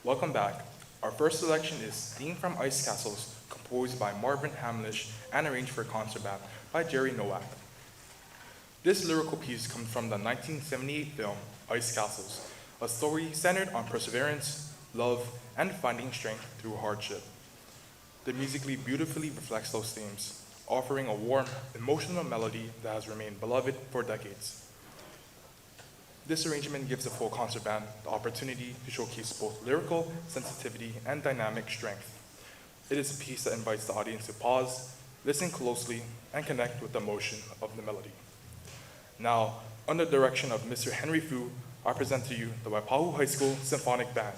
Welcome back. Our first selection is Theme from Ice Castles, composed by Marvin Hamlish and arranged for concert band by Jerry Nowak. This lyrical piece comes from the 1978 film Ice Castles, a story centered on perseverance, love, and finding strength through hardship. The musically beautifully reflects those themes, offering a warm, emotional melody that has remained beloved for decades. This arrangement gives the full concert band the opportunity to showcase both lyrical sensitivity and dynamic strength. It is a piece that invites the audience to pause, listen closely, and connect with the emotion of the melody. Now, under the direction of Mr. Henry Fu, I present to you the Waipahu High School Symphonic Band.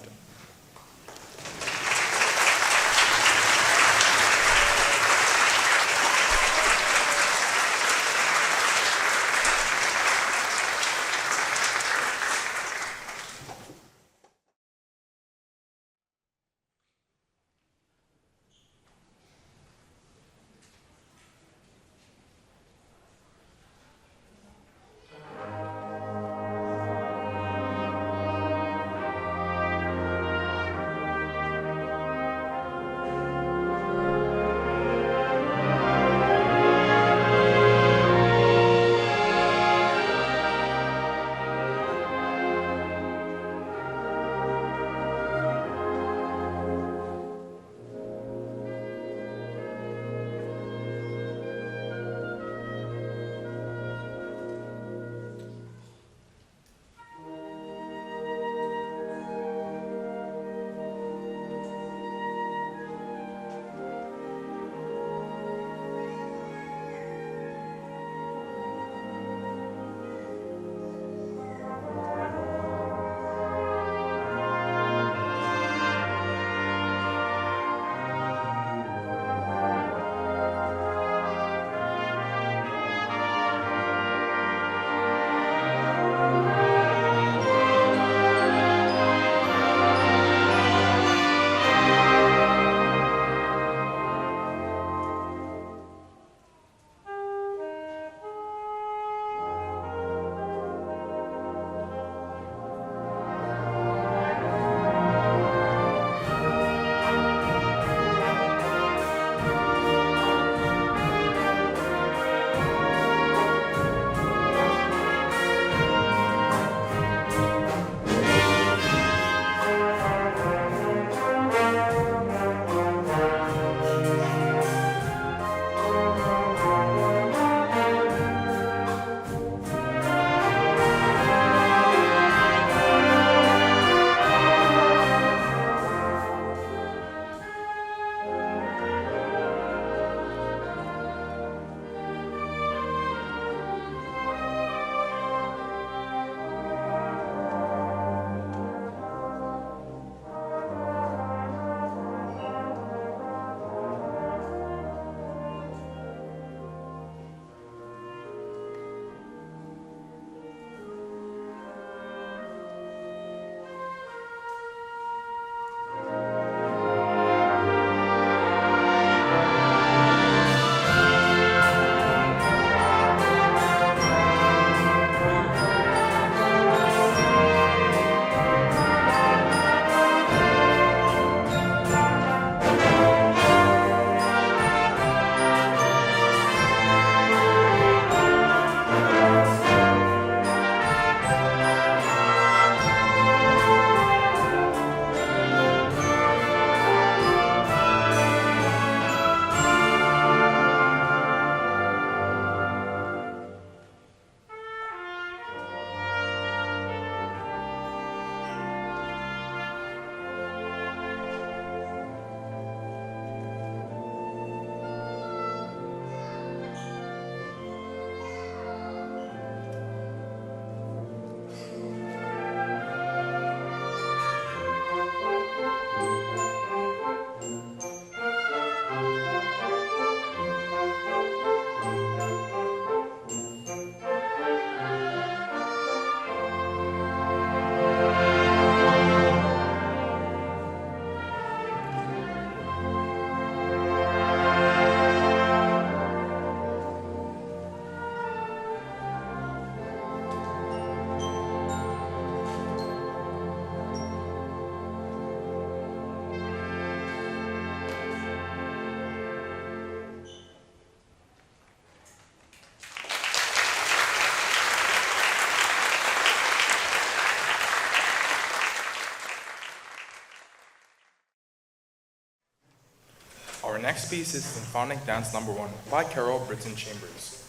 next piece is Symphonic Dance Number 1 by Carol Britton Chambers.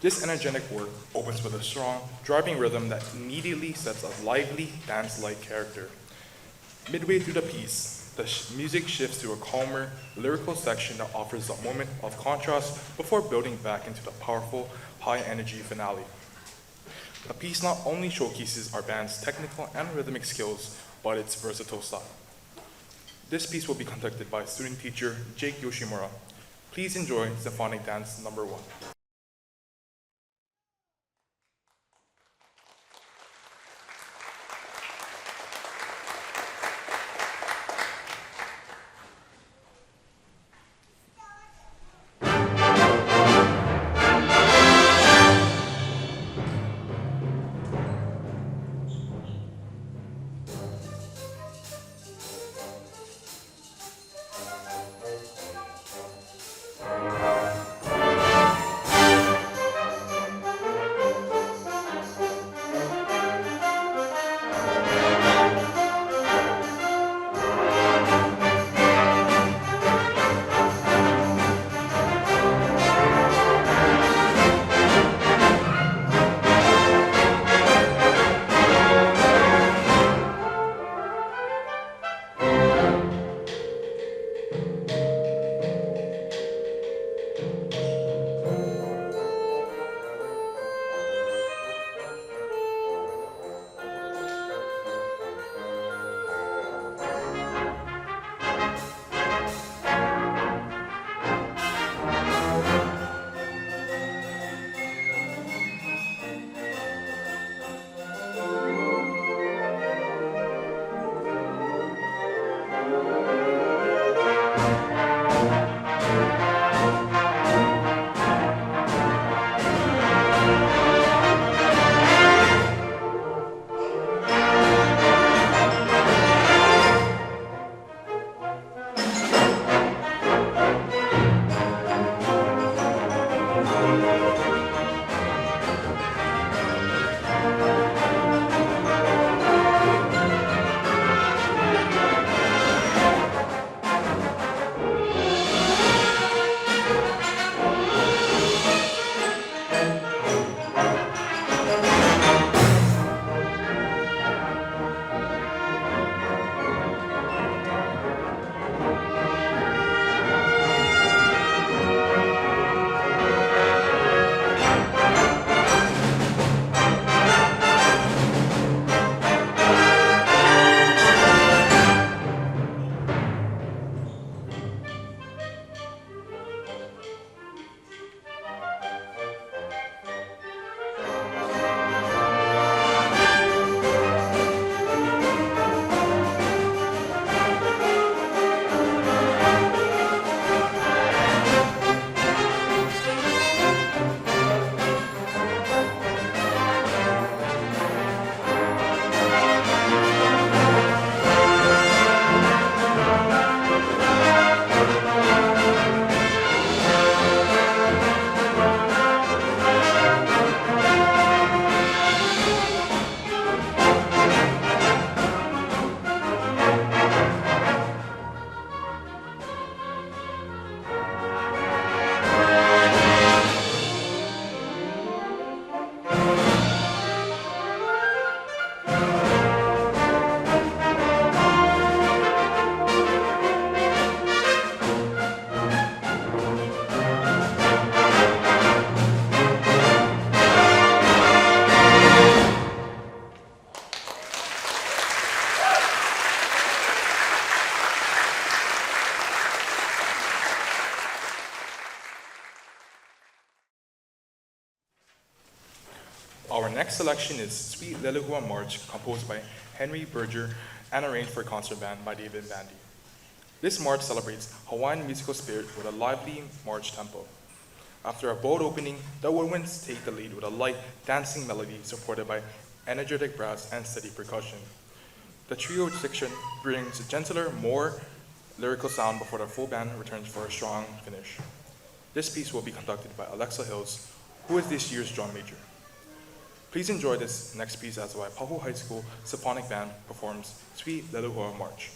This energetic work opens with a strong, driving rhythm that immediately sets a lively, dance-like character. Midway through the piece, the music shifts to a calmer, lyrical section that offers a moment of contrast before building back into the powerful, high-energy finale. The piece not only showcases our band's technical and rhythmic skills, but its versatile style. This piece will be conducted by student teacher Jake Yoshimura. Please enjoy Symphonic Dance Number 1. Our next selection is Sweet Lelehua March, composed by Henry Berger and arranged for concert band by David Bandy. This march celebrates Hawaiian musical spirit with a lively march tempo. After a bold opening, the woodwinds take the lead with a light, dancing melody supported by energetic brass and steady percussion. The trio section brings a gentler, more lyrical sound before the full band returns for a strong finish. This piece will be conducted by Alexa Hills, who is this year's drum major. Please enjoy this next piece as Waipahu High School Symphonic Band performs Sweet Lelehua March.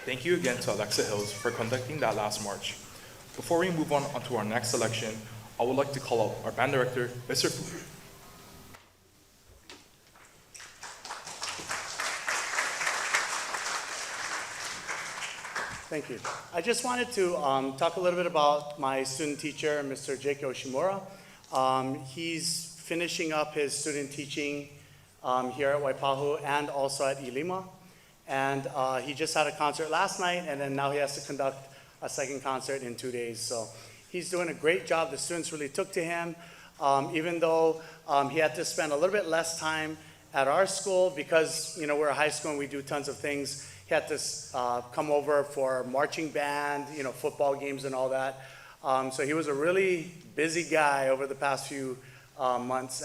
Thank you again to Alexa Hills for conducting that last march. Before we move on to our next selection, I would like to call up our band director, Mr. Fu. Thank you. I just wanted to talk a little bit about my student teacher, Mr. Jake Yoshimura. He's finishing up his student teaching here at Waipahu and also at Ilima. And he just had a concert last night, and then now he has to conduct a second concert in 2 days. So he's doing a great job. The students really took to him, even though he had to spend a little bit less time at our school because, you know, we're a high school and we do tons of things. He had to come over for marching band, you know, football games and all that. So he was a really busy guy over the past few months,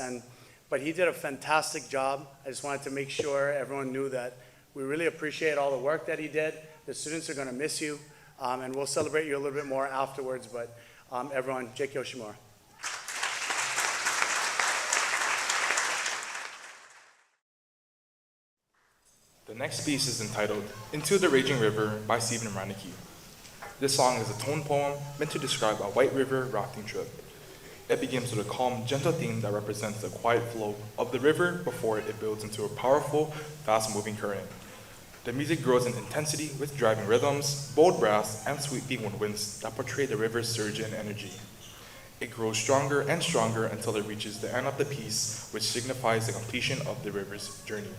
but he did a fantastic job. I just wanted to make sure everyone knew that we really appreciate all the work that he did. The students are going to miss you, and we'll celebrate you a little bit more afterwards. But everyone, Jake Yoshimura. The next piece is entitled Into the Raging River by Stephen Rannicke. This song is a tone poem meant to describe a white river rafting trip. It begins with a calm, gentle theme that represents the quiet flow of the river before it builds into a powerful, fast-moving current. The music grows in intensity with driving rhythms, bold brass, and sweeping woodwinds that portray the river's surge and energy. It grows stronger and stronger until it reaches the end of the piece, which signifies the completion of the river's journey.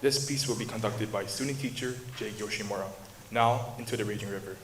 This piece will be conducted by student teacher Jake Yoshimura. Now, Into the Raging River.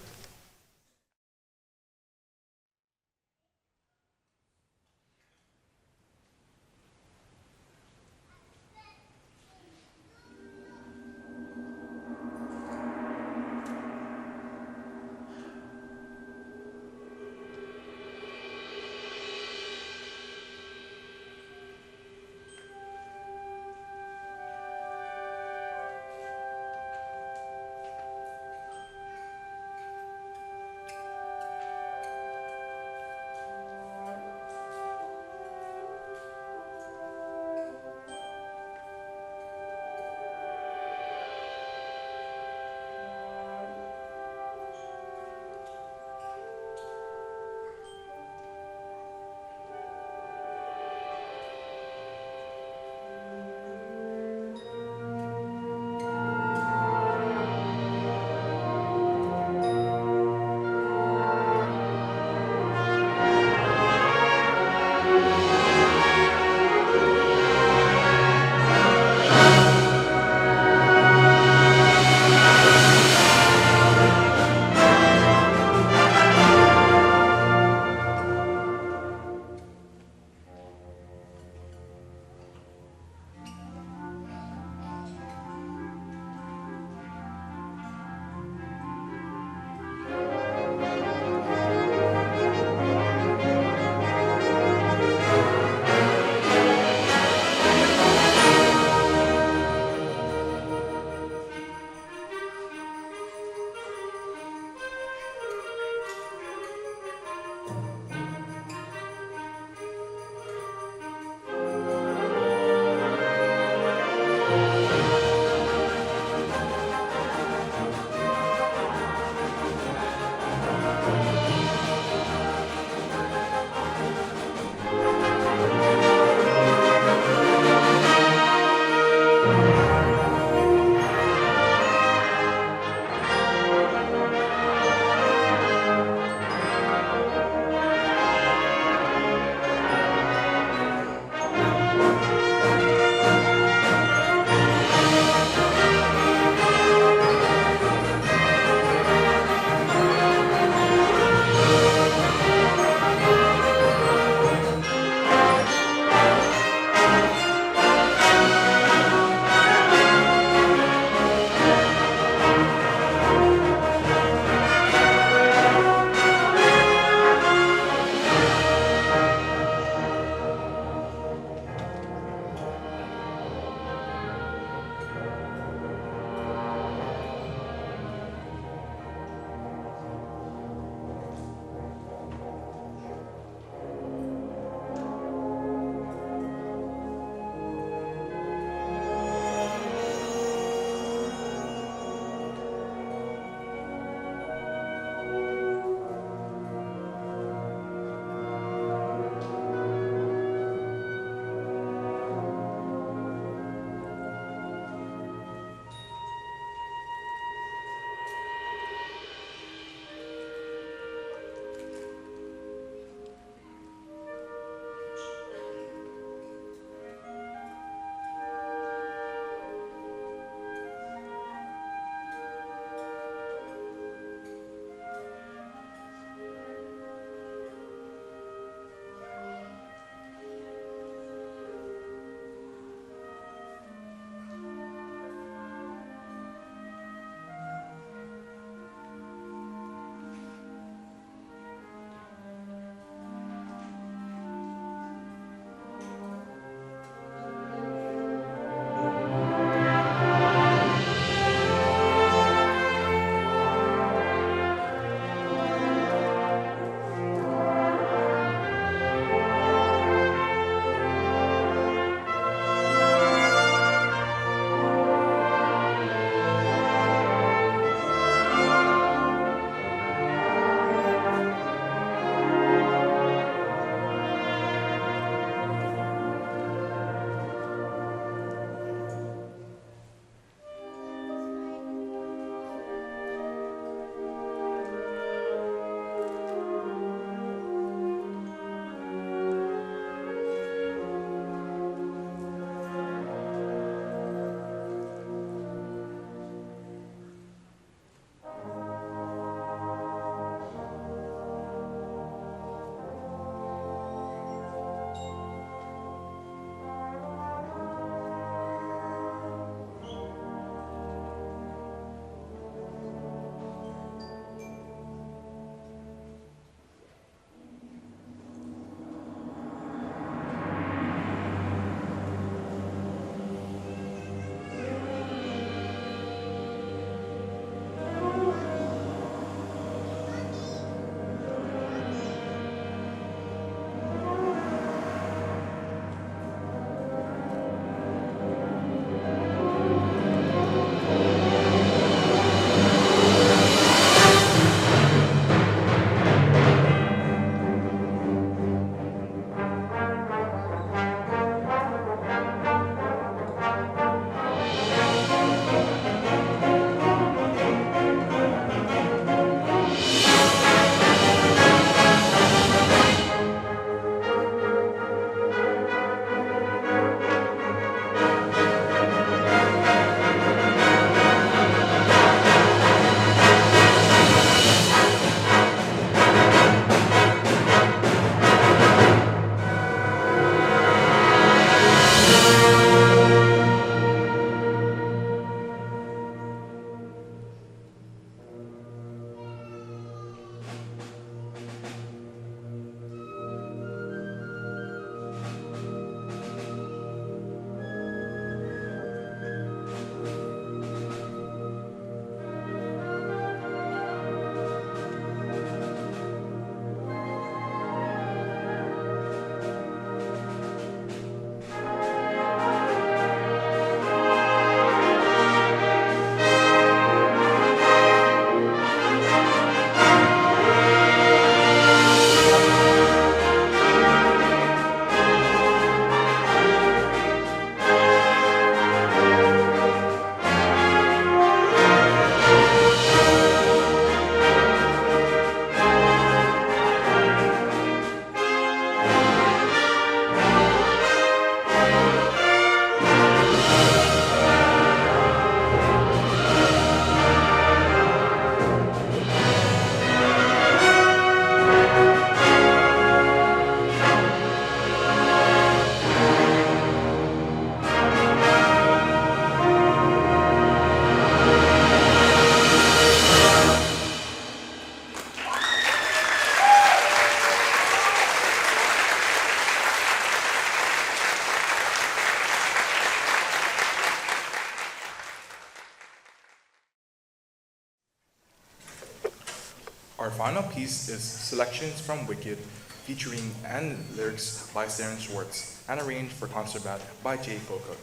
Our final piece is Selections from Wicked, featuring and lyrics by Darren Schwartz, and arranged for concert band by Jay Foka.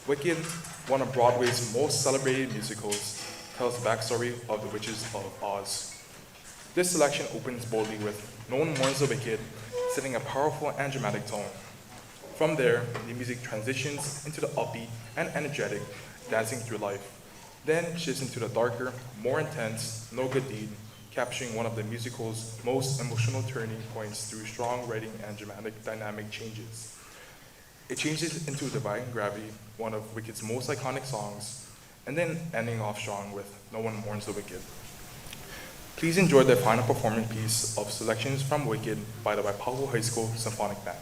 Wicked, one of Broadway's most celebrated musicals, tells the backstory of the Witches of Oz. This selection opens boldly with No One Mourns the Wicked, setting a powerful and dramatic tone. From there, the music transitions into the upbeat and energetic Dancing Through Life, then shifts into the darker, more intense No Good Deed, capturing one of the musical's most emotional turning points through strong writing and dramatic dynamic changes. It changes into Divine Gravity, one of Wicked's most iconic songs, and then ending off strong with No One Mourns the Wicked. Please enjoy the final performance piece of Selections from Wicked by the Waipahu High School Symphonic Band.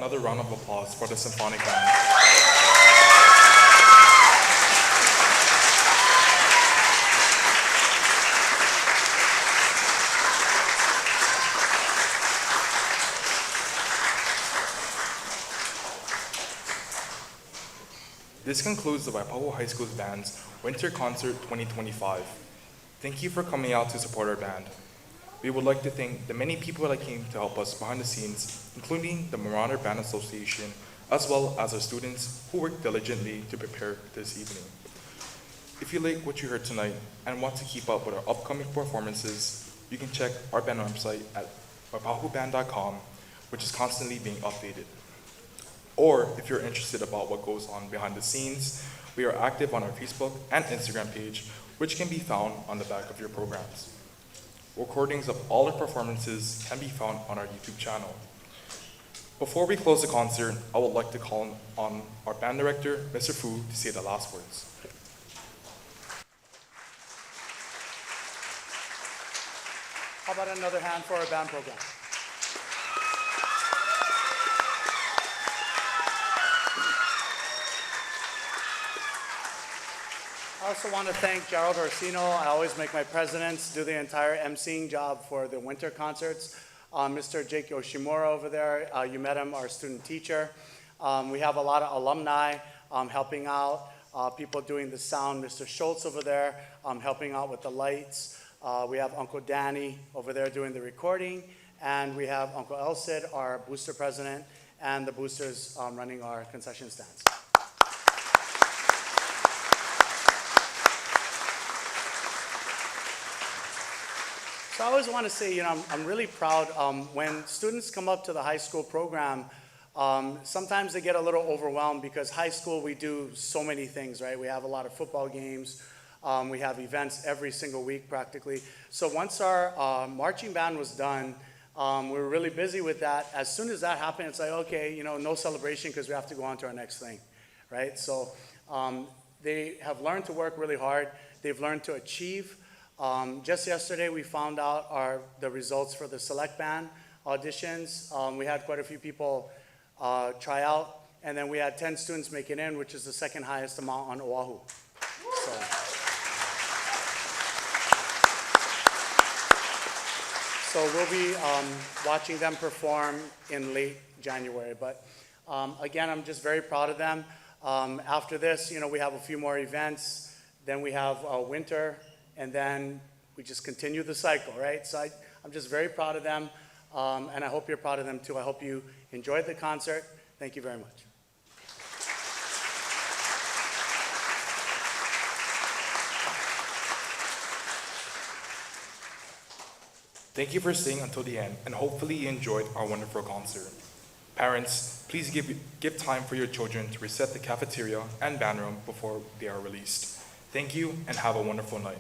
another round of applause for the Symphonic Band. This concludes the Waipahu High School's band's Winter Concert 2025. Thank you for coming out to support our band. We would like to thank the many people that came to help us behind the scenes, including the Marauder Band Association, as well as our students who worked diligently to prepare this evening. If you like what you heard tonight and want to keep up with our upcoming performances, you can check our band website at waipahuband.com, which is constantly being updated. Or if you're interested about what goes on behind the scenes, we are active on our Facebook and Instagram page, which can be found on the back of your programs. Recordings of all our performances can be found on our YouTube channel. Before we close the concert, I would like to call on our band director, Mr. Fu, to say the last words. How about another hand for our band program? I also want to thank Gerald Orsino. I always make my presidents do the entire emceeing job for the winter concerts. Mr. Jake Yoshimura over there, you met him, our student teacher. We have a lot of alumni helping out, people doing the sound. Mr. Schultz over there helping out with the lights. We have Uncle Danny over there doing the recording. And we have Uncle Elsid, our booster president, and the boosters running our concession stands. So I always want to say, I'm really proud when students come up to the high school program, sometimes they get a little overwhelmed because high school we do so many things, right? We have a lot of football games, we have events every single week practically. So once our marching band was done, we were really busy with that. As soon as that happened, it's like, okay, no celebration because we have to go on to our next thing, right? So they have learned to work really hard. They've learned to achieve. Just yesterday, we found out the results for the select band auditions. We had quite a few people try out, and then we had 10 students make it in, which is the second highest amount on Oahu. So we'll be watching them perform in late January. But again, I'm just very proud of them. After this, we have a few more events. Then we have winter. And then we just continue the cycle, right? So I'm just very proud of them, and I hope you're proud of them too. I hope you enjoyed the concert. Thank you very much. Thank you for staying until the end, and hopefully you enjoyed our wonderful concert. Parents, please give time for your children to reset the cafeteria and band room before they are released. Thank you, and have a wonderful night.